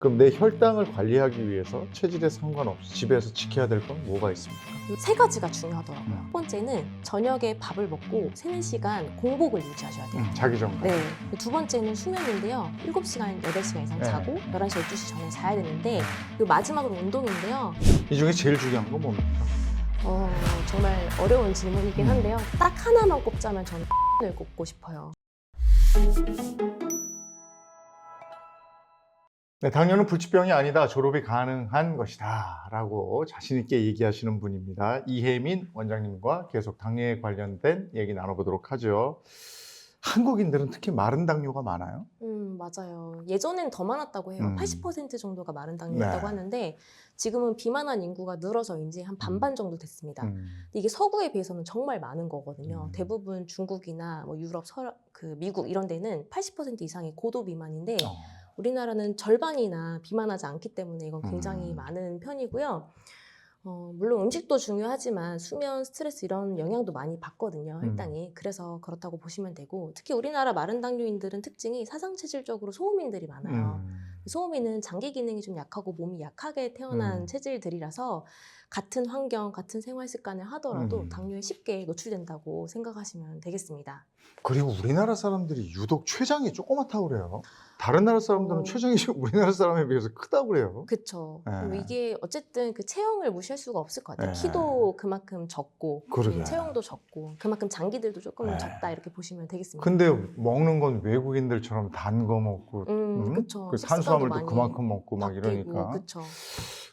그럼 내 혈당을 관리하기 위해서 체질에 상관없이 집에서 지켜야 될 건 뭐가 있습니까? 세 가지가 중요하더라고요. 음. 첫 번째는 저녁에 밥을 먹고 3, 4시간 공복을 유지하셔야 돼요. 자기 전까지. 네. 두 번째는 수면인데요. 7시간, 8시간 이상 네. 자고 11시, 12시 전에 자야 되는데 그리고 마지막으로 운동인데요. 이 중에 제일 중요한 건 뭡니까? 정말 어려운 질문이긴 한데요. 딱 하나만 꼽자면 저는 을 꼽고 싶어요. 네, 당뇨는 불치병이 아니다. 졸업이 가능한 것이다. 라고 자신있게 얘기하시는 분입니다. 이혜민 원장님과 계속 당뇨에 관련된 얘기 나눠보도록 하죠. 한국인들은 특히 마른 당뇨가 많아요. 맞아요. 예전엔 더 많았다고 해요. 80% 정도가 마른 당뇨였다고 네. 하는데 지금은 비만한 인구가 늘어서인지 한 반반 정도 됐습니다. 근데 이게 서구에 비해서는 정말 많은 거거든요. 대부분 중국이나 뭐 유럽, 미국 이런 데는 80% 이상이 고도 비만인데 우리나라는 절반이나 비만하지 않기 때문에 이건 굉장히 많은 편이고요. 물론 음식도 중요하지만 수면, 스트레스 이런 영향도 많이 받거든요, 혈당이. 그래서 그렇다고 보시면 되고 특히 우리나라 마른 당뇨인들은 특징이 사상체질적으로 소음인들이 많아요. 소음인은 장기 기능이 좀 약하고 몸이 약하게 태어난 체질들이라서 같은 환경, 같은 생활 습관을 하더라도 당뇨에 쉽게 노출된다고 생각하시면 되겠습니다. 그리고 우리나라 사람들이 유독 췌장이 조그맣다고 그래요. 다른 나라 사람들은 췌장이 우리나라 사람에 비해서 크다고 그래요. 그쵸. 네. 그리고 이게 어쨌든 그 체형을 무시할 수가 없을 것 같아요. 네. 키도 그만큼 적고 그러게. 체형도 적고 그만큼 장기들도 조금 적다 이렇게 보시면 되겠습니다. 근데 먹는 건 외국인들처럼 단 거 먹고 그쵸. 그 탄수화물도 그만큼 먹고 막 이러니까. 그쵸.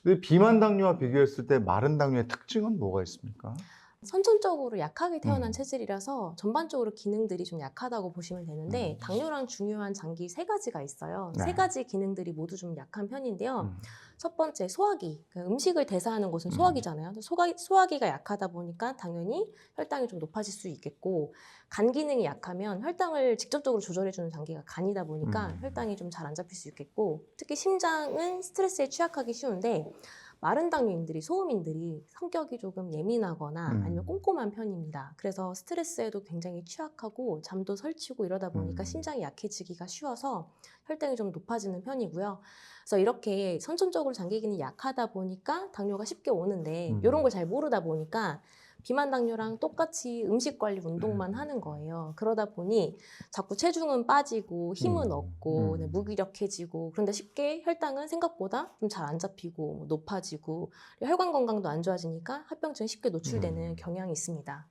근데 비만 당뇨와 비교했을 때 마른 당뇨의 특징은 뭐가 있습니까? 선천적으로 약하게 태어난 체질이라서 전반적으로 기능들이 좀 약하다고 보시면 되는데 당뇨랑 중요한 장기 3가지가 있어요. 네. 3가지 기능들이 모두 좀 약한 편인데요. 첫 번째 소화기, 그러니까 음식을 대사하는 곳은 소화기잖아요. 소화기가 약하다 보니까 당연히 혈당이 좀 높아질 수 있겠고 간 기능이 약하면 혈당을 직접적으로 조절해주는 장기가 간이다 보니까 혈당이 좀 잘 안 잡힐 수 있겠고 특히 심장은 스트레스에 취약하기 쉬운데 마른 당뇨인들이, 소음인들이 성격이 조금 예민하거나 아니면 꼼꼼한 편입니다. 그래서 스트레스에도 굉장히 취약하고 잠도 설치고 이러다 보니까 심장이 약해지기가 쉬워서 혈당이 좀 높아지는 편이고요. 그래서 이렇게 선천적으로 장기 기능이 약하다 보니까 당뇨가 쉽게 오는데 이런 걸 잘 모르다 보니까 비만 당뇨랑 똑같이 음식 관리 운동만 하는 거예요. 그러다 보니 자꾸 체중은 빠지고 힘은 없고 무기력해지고 그런데 쉽게 혈당은 생각보다 좀 잘 안 잡히고 높아지고 혈관 건강도 안 좋아지니까 합병증에 쉽게 노출되는 경향이 있습니다.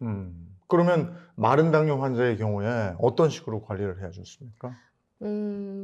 그러면 마른 당뇨 환자의 경우에 어떤 식으로 관리를 해야 좋습니까?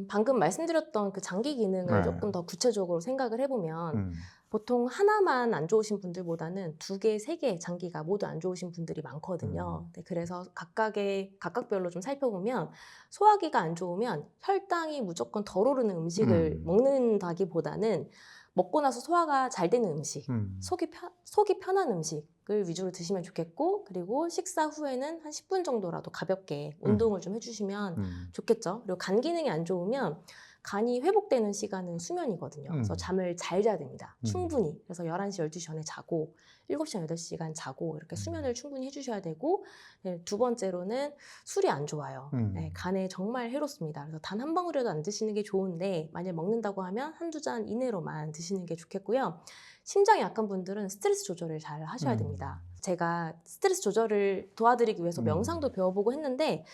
방금 말씀드렸던 그 장기 기능을 네. 조금 더 구체적으로 생각을 해보면 보통 하나만 안 좋으신 분들보다는 2개, 3개 장기가 모두 안 좋으신 분들이 많거든요. 네, 그래서 각각별로 좀 살펴보면 소화기가 안 좋으면 혈당이 무조건 덜 오르는 음식을 먹는다기보다는 먹고 나서 소화가 잘 되는 음식, 속이 편한 음식을 위주로 드시면 좋겠고 그리고 식사 후에는 한 10분 정도라도 가볍게 운동을 좀 해주시면 좋겠죠. 그리고 간 기능이 안 좋으면 간이 회복되는 시간은 수면이거든요. 그래서 잠을 잘 자야 됩니다. 충분히. 그래서 11시, 12시 전에 자고 7시간, 8시간 자고 이렇게 수면을 충분히 해주셔야 되고 네, 두 번째로는 술이 안 좋아요. 네, 간에 정말 해롭습니다. 그래서 단 한 방울이라도 안 드시는 게 좋은데 만약 먹는다고 하면 1-2잔 이내로만 드시는 게 좋겠고요. 심장이 약한 분들은 스트레스 조절을 잘 하셔야 됩니다. 제가 스트레스 조절을 도와드리기 위해서 명상도 배워보고 했는데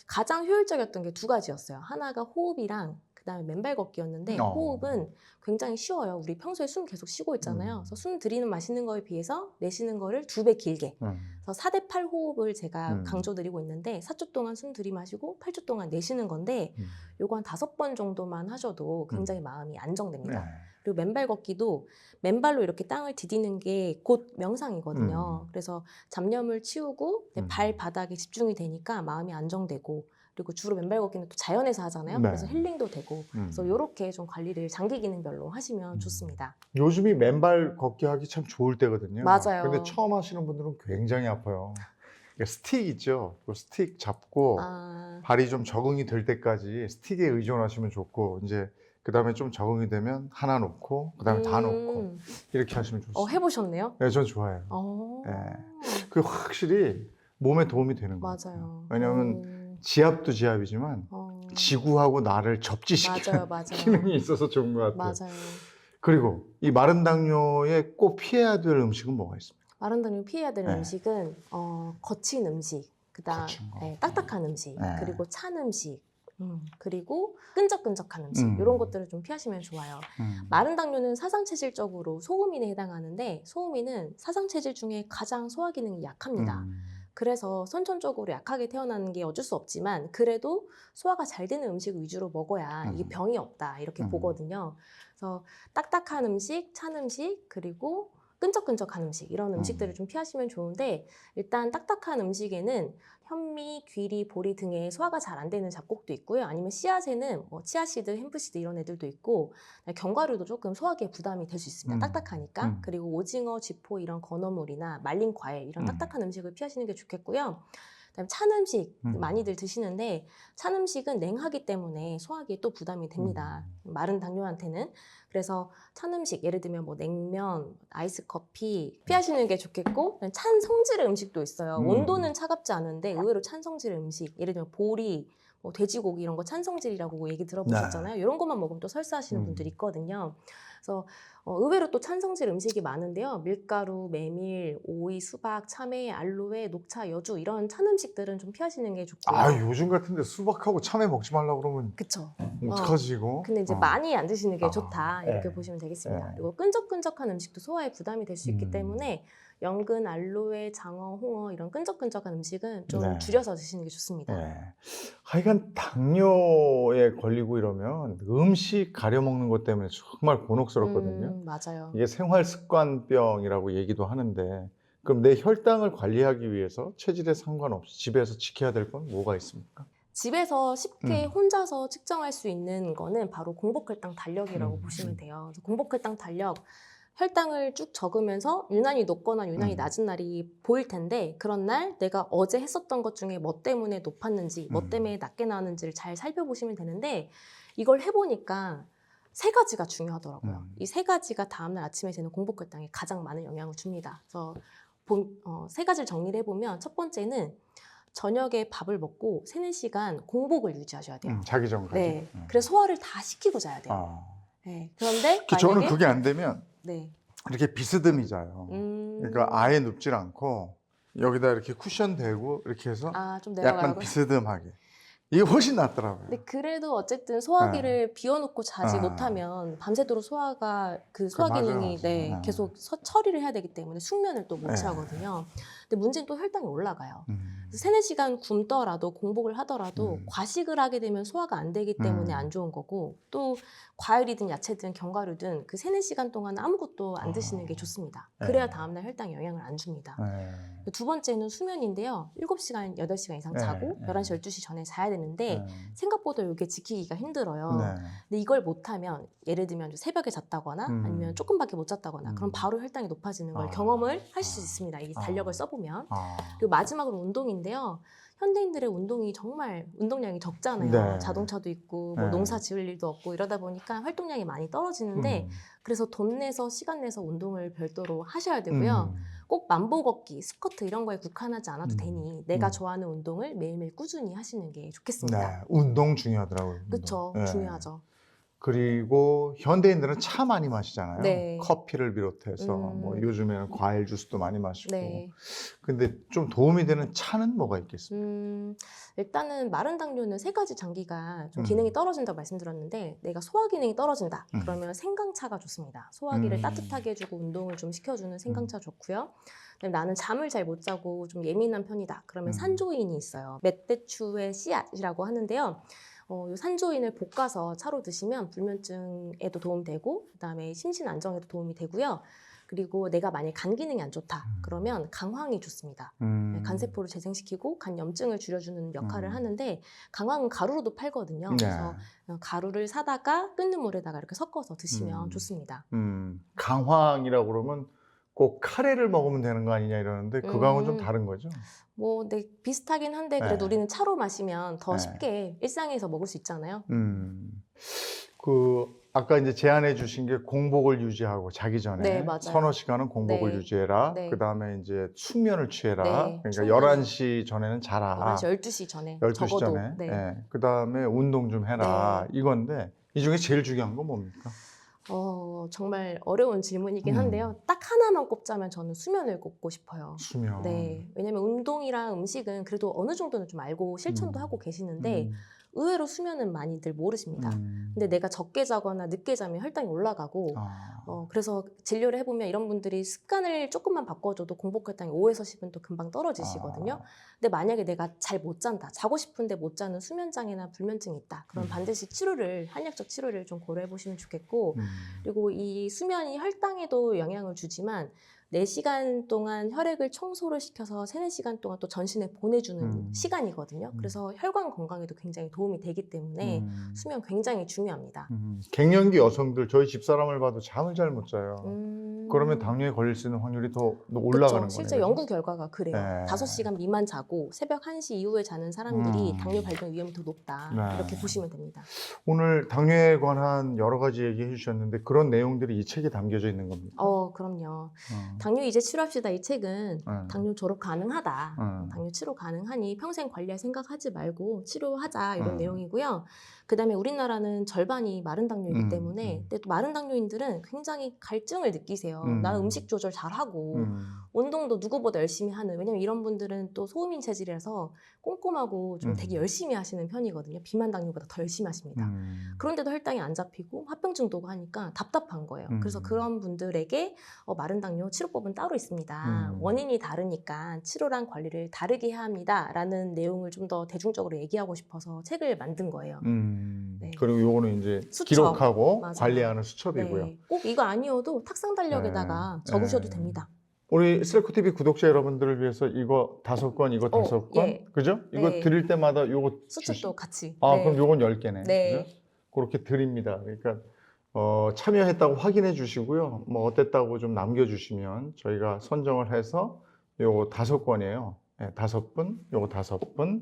가장 효율적이었던 게 2가지였어요. 하나가 호흡이랑 그다음에 맨발 걷기였는데 호흡은 굉장히 쉬워요. 우리 평소에 숨 계속 쉬고 있잖아요. 그래서 숨 들이는 마시는 거에 비해서 내쉬는 거를 2배 길게. 그래서 4대8 호흡을 제가 강조드리고 있는데 4초 동안 숨 들이마시고 8초 동안 내쉬는 건데 요거 한 5번 정도만 하셔도 굉장히 마음이 안정됩니다. 네. 그리고 맨발 걷기도 맨발로 이렇게 땅을 디디는 게 곧 명상이거든요. 그래서 잡념을 치우고 발바닥에 집중이 되니까 마음이 안정되고 그리고 주로 맨발 걷기는 또 자연에서 하잖아요. 네. 그래서 힐링도 되고 그래서 이렇게 좀 관리를 장기 기능별로 하시면 좋습니다. 요즘이 맨발 걷기 하기 참 좋을 때거든요. 맞아요. 근데 처음 하시는 분들은 굉장히 아파요. 스틱 있죠? 그 스틱 잡고 발이 좀 적응이 될 때까지 스틱에 의존하시면 좋고 이제 그 다음에 좀 적응이 되면 하나 놓고 그 다음에 다 놓고 이렇게 하시면 좋습니다. 해보셨네요? 네, 전 좋아해요. 네. 그 확실히 몸에 도움이 되는 거예요. 맞아요. 왜냐하면 지압도 지압이지만 지구하고 나를 접지시키는 맞아요. 기능이 있어서 좋은 것 같아요. 맞아요. 그리고 이 마른 당뇨에 꼭 피해야 될 음식은 뭐가 있습니까? 마른 당뇨 피해야 될 네. 음식은 거친 음식, 그다음 거친 거. 딱딱한 음식, 네. 그리고 찬 음식, 그리고 끈적끈적한 음식 이런 것들을 좀 피하시면 좋아요. 마른 당뇨는 사상체질적으로 소음인에 해당하는데 소음인은 사상체질 중에 가장 소화 기능이 약합니다. 그래서 선천적으로 약하게 태어나는 게 어쩔 수 없지만 그래도 소화가 잘 되는 음식 위주로 먹어야 이게 병이 없다 이렇게 보거든요. 그래서 딱딱한 음식, 찬 음식, 그리고 끈적끈적한 음식 이런 음식들을 좀 피하시면 좋은데 일단 딱딱한 음식에는 현미, 귀리, 보리 등의 소화가 잘 안 되는 잡곡도 있고요. 아니면 씨앗에는 뭐 치아씨드, 햄프씨드 이런 애들도 있고 견과류도 조금 소화기에 부담이 될 수 있습니다. 딱딱하니까. 그리고 오징어, 쥐포 이런 건어물이나 말린 과일 이런 딱딱한 음식을 피하시는 게 좋겠고요. 그다음에 찬 음식 많이들 드시는데 찬 음식은 냉하기 때문에 소화기에 또 부담이 됩니다. 마른 당뇨한테는. 그래서 찬 음식 예를 들면 뭐 냉면, 아이스 커피 피하시는 게 좋겠고 찬 성질의 음식도 있어요. 온도는 차갑지 않은데 의외로 찬 성질의 음식 예를 들면 보리, 뭐 돼지고기 이런 거 찬 성질이라고 얘기 들어보셨잖아요. 네. 이런 것만 먹으면 또 설사하시는 분들이 있거든요. 그래서 의외로 또 찬 성질 음식이 많은데요. 밀가루, 메밀, 오이, 수박, 참외, 알로에, 녹차, 여주 이런 찬 음식들은 좀 피하시는 게 좋고요. 아, 요즘 같은데 수박하고 참외 먹지 말라고 그러면 그쵸. 어떡하지 이거? 근데 이제 많이 안 드시는 게 좋다 이렇게 네. 보시면 되겠습니다. 네. 그리고 끈적끈적한 음식도 소화에 부담이 될 수 있기 때문에 연근, 알로에, 장어, 홍어 이런 끈적끈적한 음식은 좀 네. 줄여서 드시는 게 좋습니다. 네. 하여간 당뇨에 걸리고 이러면 음식 가려 먹는 것 때문에 정말 곤혹스럽거든요. 맞아요. 이게 생활 습관병이라고 얘기도 하는데 그럼 내 혈당을 관리하기 위해서 체질에 상관없이 집에서 지켜야 될 건 뭐가 있습니까? 집에서 쉽게 혼자서 측정할 수 있는 거는 바로 공복혈당 달력이라고 보시면 돼요. 그래서 공복혈당 달력, 혈당을 쭉 적으면서 유난히 높거나 유난히 낮은 날이 보일 텐데 그런 날 내가 어제 했었던 것 중에 뭐 때문에 높았는지 뭐 때문에 낮게 나왔는지를 잘 살펴보시면 되는데 이걸 해보니까 세 가지가 중요하더라고요. 이 세 가지가 다음날 아침에 재는 공복혈당에 가장 많은 영향을 줍니다. 그래서 세 가지를 정리를 해보면 첫 번째는 저녁에 밥을 먹고 3-4시간 공복을 유지하셔야 돼요. 자기 전까지. 네. 그래서 소화를 다 시키고 자야 돼요. 네. 그런데 저는 그게 안 되면 네. 이렇게 비스듬히 자요. 그러니까 아예 눕질 않고 여기다 이렇게 쿠션 대고 이렇게 해서 좀 약간 내려가라고요? 비스듬하게. 이게 훨씬 낫더라고요. 근데 그래도 어쨌든 소화기를 비워놓고 자지 못하면 밤새도록 소화가 소화 기능이 맞아. 계속 처리를 해야 되기 때문에 숙면을 또 못 취하거든요. 근데 문제는 또 혈당이 올라가요. 그래서 3-4시간 굶더라도 공복을 하더라도 과식을 하게 되면 소화가 안 되기 때문에 안 좋은 거고 또 과일이든 야채든 견과류든 그 3-4시간 동안 아무것도 안 드시는 게 좋습니다. 그래야 다음날 혈당에 영향을 안 줍니다. 두 번째는 수면인데요. 7시간, 8시간 이상 자고 11시, 12시 전에 자야 되는데 생각보다 이게 지키기가 힘들어요. 근데 이걸 못하면 예를 들면 새벽에 잤다거나 아니면 조금밖에 못 잤다거나 그럼 바로 혈당이 높아지는 걸 경험을 하실 수 있습니다. 이 달력을 써보면. 그리고 마지막으로 운동인데요. 현대인들의 운동이 정말 운동량이 적잖아요. 네. 자동차도 있고 뭐 농사 지을 일도 없고 이러다 보니까 활동량이 많이 떨어지는데 그래서 돈 내서 시간 내서 운동을 별도로 하셔야 되고요. 꼭 만보 걷기, 스쿼트 이런 거에 국한하지 않아도 되니 내가 좋아하는 운동을 매일매일 꾸준히 하시는 게 좋겠습니다. 네, 운동 중요하더라고요. 그렇죠. 네. 중요하죠. 그리고 현대인들은 차 많이 마시잖아요. 네. 커피를 비롯해서 뭐 요즘에는 과일 주스도 많이 마시고. 네. 근데 좀 도움이 되는 차는 뭐가 있겠습니까? 일단은 마른 당뇨는 3가지 장기가 좀 기능이 떨어진다고 말씀드렸는데 내가 소화 기능이 떨어진다. 그러면 생강차가 좋습니다. 소화기를 따뜻하게 해주고 운동을 좀 시켜주는 생강차 좋고요. 그다음에 나는 잠을 잘 못 자고 좀 예민한 편이다. 그러면 산조인이 있어요. 멧돼추의 씨앗이라고 하는데요. 이 산조인을 볶아서 차로 드시면 불면증에도 도움되고 그다음에 심신 안정에도 도움이 되고요. 그리고 내가 만약 간 기능이 안 좋다 그러면 강황이 좋습니다. 간세포를 재생시키고 간 염증을 줄여주는 역할을 하는데 강황은 가루로도 팔거든요. 그래서 가루를 사다가 끓는 물에다가 이렇게 섞어서 드시면 좋습니다. 강황이라고 그러면 꼭 카레를 먹으면 되는 거 아니냐 이러는데 그거하고는 좀 다른 거죠? 뭐, 네, 비슷하긴 한데 그래도 우리는 차로 마시면 더 쉽게 일상에서 먹을 수 있잖아요. 그 아까 이제 제안해 주신 게 공복을 유지하고 자기 전에 네, 맞아요. 서너 시간은 공복을 네. 유지해라. 네. 그다음에 이제 숙면을 취해라. 네, 그러니까 충분히. 11시 전에는 자라. 11시, 12시 전에 12시 적어도. 전에. 네. 예. 그다음에 운동 좀 해라. 네. 이건데 이 중에 제일 중요한 건 뭡니까? 정말 어려운 질문이긴 한데요. 딱 하나만 꼽자면 저는 수면을 꼽고 싶어요. 수면. 네. 왜냐면 운동이랑 음식은 그래도 어느 정도는 좀 알고 실천도 하고 계시는데 의외로 수면은 많이들 모르십니다. 근데 내가 적게 자거나 늦게 자면 혈당이 올라가고 그래서 진료를 해보면 이런 분들이 습관을 조금만 바꿔줘도 공복 혈당이 5에서 10은 또 금방 떨어지시거든요. 근데 만약에 내가 잘 못 잔다, 자고 싶은데 못 자는 수면장애나 불면증이 있다. 그럼 반드시 한약적 치료를 좀 고려해 보시면 좋겠고, 그리고 이 수면이 혈당에도 영향을 주지만 4시간 동안 혈액을 청소를 시켜서 3, 4시간 동안 또 전신에 보내주는 시간이거든요. 그래서 혈관 건강에도 굉장히 도움이 되기 때문에 수면 굉장히 중요합니다. 갱년기 여성들 저희 집사람을 봐도 잠을 잘 못 자요. 그러면 당뇨에 걸릴 수 있는 확률이 더 올라가는 거네요. 실제 연구 결과가 그래요. 네. 5시간 미만 자고 새벽 1시 이후에 자는 사람들이 당뇨 발병 위험이 더 높다. 네. 이렇게 보시면 됩니다. 오늘 당뇨에 관한 여러 가지 얘기해 주셨는데 그런 내용들이 이 책에 담겨져 있는 겁니까? 그럼요. 당뇨 이제 치료합시다. 이 책은 당뇨 졸업 가능하다. 당뇨 치료 가능하니 평생 관리할 생각하지 말고 치료하자 이런 내용이고요. 그다음에 우리나라는 절반이 마른 당뇨이기 때문에 근데 또 마른 당뇨인들은 굉장히 갈증을 느끼세요. 나는 음식 조절 잘하고 운동도 누구보다 열심히 하는, 왜냐면 이런 분들은 또 소음인 체질이라서 꼼꼼하고 좀 되게 열심히 하시는 편이거든요. 비만 당뇨보다 더 열심히 하십니다. 그런데도 혈당이 안 잡히고 합병증도 오고 하니까 답답한 거예요. 그래서 그런 분들에게 마른 당뇨 치료법은 따로 있습니다. 원인이 다르니까 치료랑 관리를 다르게 해야 합니다. 라는 내용을 좀 더 대중적으로 얘기하고 싶어서 책을 만든 거예요. 네. 그리고 요거는 이제 수첩. 기록하고 맞아요. 관리하는 수첩이고요. 네. 꼭 이거 아니어도 탁상 달력에다가 적으셔도 됩니다. 우리 셀코TV 구독자 여러분들을 위해서 이거 5권, 이거 5권, 예. 그죠? 이거 네. 드릴 때마다 요거 수첩도 같이. 그럼 요건 10개네. 네. 그죠? 그렇게 드립니다. 그러니까 참여했다고 확인해 주시고요. 뭐 어땠다고 좀 남겨주시면 저희가 선정을 해서 요거 5권이에요. 네, 5분, 요거 5분,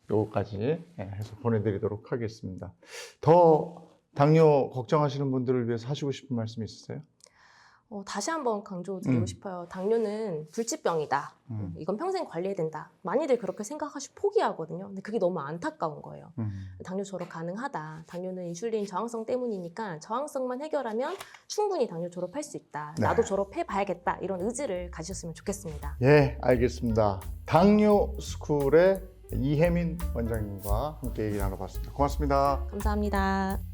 요거까지 해서 보내드리도록 하겠습니다. 더 당뇨 걱정하시는 분들을 위해서 하시고 싶은 말씀 있으세요? 다시 한번 강조드리고 싶어요. 당뇨는 불치병이다. 이건 평생 관리해야 된다. 많이들 그렇게 생각하시고 포기하거든요. 근데 그게 너무 안타까운 거예요. 당뇨 졸업 가능하다. 당뇨는 인슐린 저항성 때문이니까 저항성만 해결하면 충분히 당뇨 졸업할 수 있다. 네. 나도 졸업해봐야겠다. 이런 의지를 가지셨으면 좋겠습니다. 예, 알겠습니다. 당뇨 스쿨의 이혜민 원장님과 함께 얘기 나눠봤습니다. 고맙습니다. 감사합니다.